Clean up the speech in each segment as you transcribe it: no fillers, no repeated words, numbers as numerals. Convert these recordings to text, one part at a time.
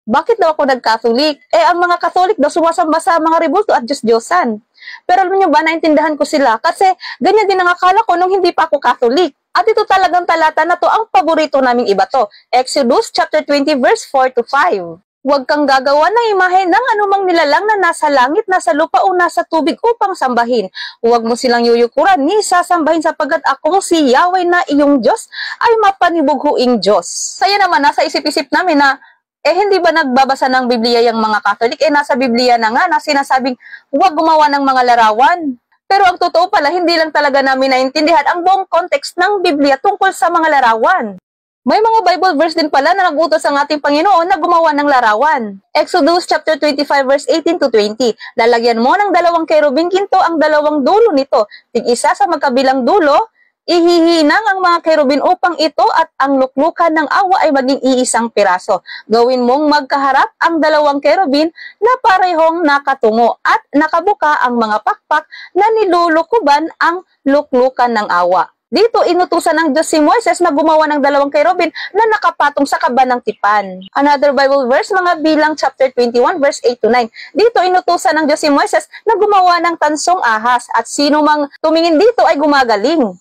Bakit daw ako nag-Catholic? Ang mga Catholic daw sumasamba sa mga rebulto at Diyos-Diyosan. Pero alam niyo ba, naintindihan ko sila kasi ganyan din ang akala ko nung hindi pa ako Catholic. At ito talagang talata na to ang paborito naming iba to. Exodus chapter 20 verse 4 to 5. Huwag kang gagawa ng imahe ng anumang nilalang na nasa langit, nasa lupa o nasa tubig upang sambahin. Huwag mo silang yuyukuran ni sasambahin sapagkat akong si Yahweh na iyong Diyos ay mapanibughuing Diyos. Kaya naman nasa isip-isip namin na hindi ba nagbabasa ng Biblia yung mga Catholic? Nasa Biblia na nga na sinasabing huwag gumawa ng mga larawan. Pero ang totoo pala, hindi lang talaga namin naintindihan ang buong context ng Biblia tungkol sa mga larawan. May mga Bible verse din pala na nag-utos ang ating Panginoon na gumawa ng larawan. Exodus chapter 25 verse 18 to 20. Lalagyan mo ng 2 kerubing ginto ang 2 dulo nito. Tig-isa sa magkabilang dulo, ihihinang ang mga kerubin upang ito at ang luklukan ng awa ay maging iisang piraso. Gawin mong magkaharap ang 2 kerubin na parehong nakatungo at nakabuka ang mga pakpak na nilulukuban ang luklukan ng awa. Dito, inutusan ng Diyos si Moises na gumawa ng 2 kerubin na nakapatong sa kaba ng tipan. Another Bible verse, mga Bilang chapter 21 verse 8 to 9. Dito, inutusan ng Diyos si Moises na gumawa ng tansong ahas at sino mang tumingin dito ay gumagaling.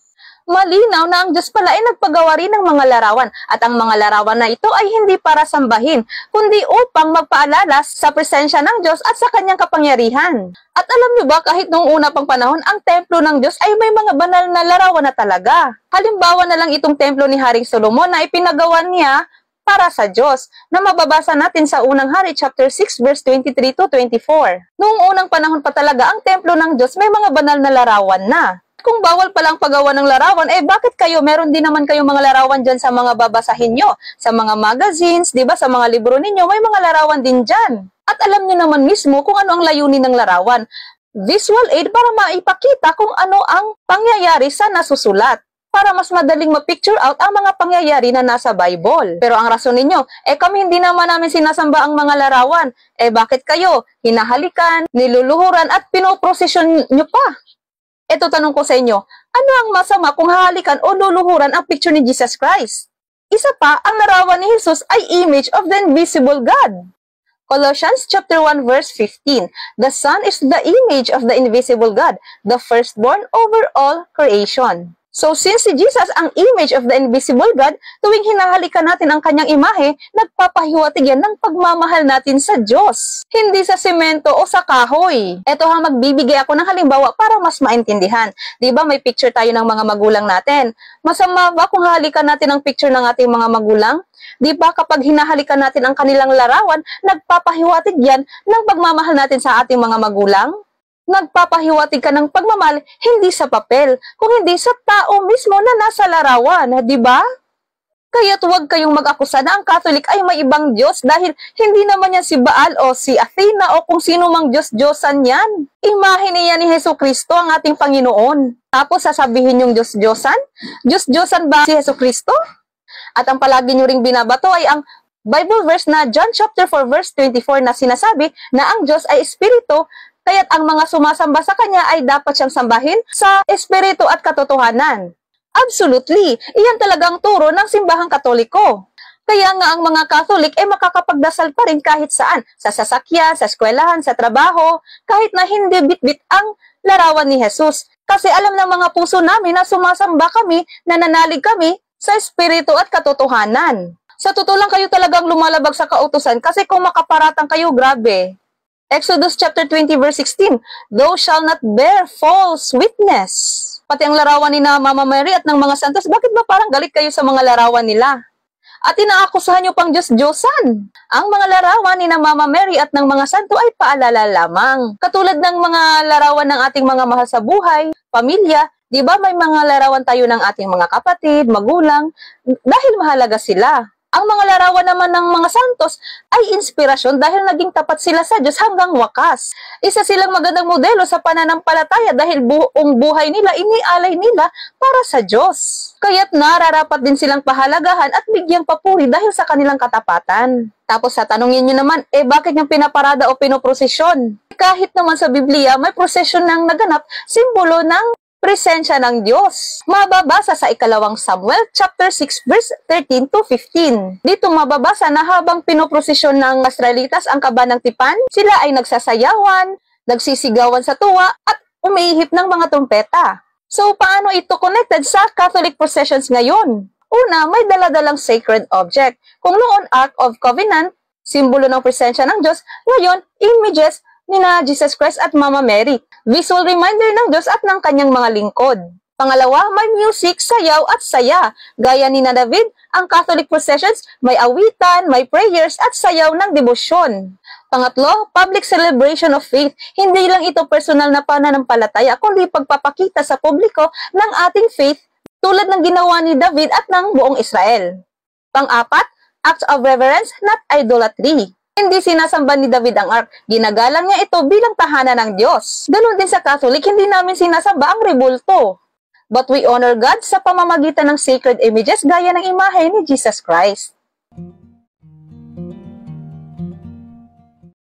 Malinaw na ang Diyos pala ay nagpagawa rin ng mga larawan at ang mga larawan na ito ay hindi para sambahin, kundi upang magpaalala sa presensya ng Diyos at sa kanyang kapangyarihan. At alam niyo ba, kahit noong una pang panahon, ang templo ng Diyos ay may mga banal na larawan na talaga. Halimbawa na lang itong templo ni Haring Solomon na ipinagawa niya para sa Diyos, na mababasa natin sa unang hari chapter 6 verse 23 to 24. Noong unang panahon pa talaga, ang templo ng Diyos may mga banal na larawan na. Kung bawal palang paggawa ng larawan, bakit kayo? Meron din naman kayong mga larawan dyan sa mga babasahin nyo, sa mga magazines, di ba? Sa mga libro ninyo, may mga larawan din dyan. At alam nyo naman mismo kung ano ang layunin ng larawan. Visual aid para maipakita kung ano ang pangyayari sa nasusulat, para mas madaling ma-picture out ang mga pangyayari na nasa Bible. Pero ang rason ninyo, kami hindi naman namin sinasamba ang mga larawan. Bakit kayo? Hinahalikan, niluluhuran at pinoprosesyon nyo pa. Ito tanong ko sa inyo, ano ang masama kung hahalikan o luluhuran ang picture ni Jesus Christ? Isa pa, ang larawan ni Jesus ay image of the invisible God. Colossians chapter 1 verse 15. The Son is the image of the invisible God, the firstborn over all creation. So since si Jesus ang image of the invisible God, tuwing hinahalikan natin ang kanyang imahe, nagpapahiwatig yan ng pagmamahal natin sa Diyos. Hindi sa semento o sa kahoy. Ito magbibigay ako ng halimbawa para mas maintindihan. Di ba may picture tayo ng mga magulang natin? Masama ba kung halikan natin ang picture ng ating mga magulang? Di ba kapag hinahalikan natin ang kanilang larawan, nagpapahiwatig yan ng pagmamahal natin sa ating mga magulang? Nagpapahiwatig ka ng pagmamahal hindi sa papel, kung hindi sa tao mismo na nasa larawan, di ba? Kaya't huwag kayong mag-akusa na ang Catholic ay may ibang Diyos dahil hindi naman yan si Baal o si Athena o kung sino mang Diyos-Diyosan yan. Imahe niya ni Hesus Kristo ang ating Panginoon. Tapos sasabihin yung Diyos-Diyosan? Diyos-Diyosan ba si Hesus Kristo? At ang palagi nyo ring binabato ay ang Bible verse na John chapter 4 verse 24 na sinasabi na ang Diyos ay Espiritu, kaya't ang mga sumasamba sa Kanya ay dapat siyang sambahin sa Espiritu at katotohanan. Absolutely! Iyan talagang turo ng simbahang Katoliko. Kaya nga ang mga Catholic ay makakapagdasal pa rin kahit saan, sa sasakyan, sa eskwelahan, sa trabaho, kahit na hindi bit-bit ang larawan ni Jesus. Kasi alam ng mga puso namin na sumasamba kami, nananalig kami sa Espiritu at katotohanan. Sa totoo lang kayo talagang lumalabag sa kautusan kasi kung makaparatang kayo, grabe. Exodus chapter 20 verse 16, Thou shalt not bear false witness. Pati ang larawan ni Mama Mary at ng mga santos, bakit ba parang galit kayo sa mga larawan nila? At inaakusahan nyo pang Diyos-Diyosan. Ang mga larawan ni Mama Mary at ng mga santo ay paalala lamang. Katulad ng mga larawan ng ating mga mahal sa buhay, pamilya, di ba may mga larawan tayo ng ating mga kapatid, magulang, dahil mahalaga sila. Ang mga larawan naman ng mga santos ay inspirasyon dahil naging tapat sila sa Diyos hanggang wakas. Isa silang magandang modelo sa pananampalataya dahil buong buhay nila inialay nila para sa Diyos. Kaya't nararapat din silang pahalagahan at bigyang papuri dahil sa kanilang katapatan. Tapos sa tanongin nyo naman, bakit yung pinaparada o pinoprosesyon? Kahit naman sa Biblia, may prosesyon nang naganap, simbolo ng presensya ng Diyos. Mababasa sa ikalawang Samuel chapter 6 verse 13 to 15. Dito mababasa na habang pinoprosesyon ng Israelitas ang kaba ng tipan, sila ay nagsasayawan, nagsisigawan sa tuwa at umihip ng mga trumpeta. So paano ito connected sa Catholic processions ngayon? Una, may daladalang sacred object. Kung noon Ark of Covenant, simbolo ng presensya ng Diyos, ngayon images nina Jesus Christ at Mama Mary, visual reminder ng Diyos at ng kanyang mga lingkod. Pangalawa, may music, sayaw at saya. Gaya ni David, ang Catholic processions may awitan, may prayers at sayaw ng debosyon. Pangatlo, public celebration of faith. Hindi lang ito personal na pananampalataya, kundi pagpapakita sa publiko ng ating faith tulad ng ginawa ni David at ng buong Israel. Pang-apat, acts of reverence, not idolatry. Hindi sinasamba ni David ang ark, ginagalang niya ito bilang tahanan ng Diyos. Ganon din sa Catholic, hindi namin sinasamba ang rebulto. But we honor God sa pamamagitan ng sacred images gaya ng imahe ni Jesus Christ.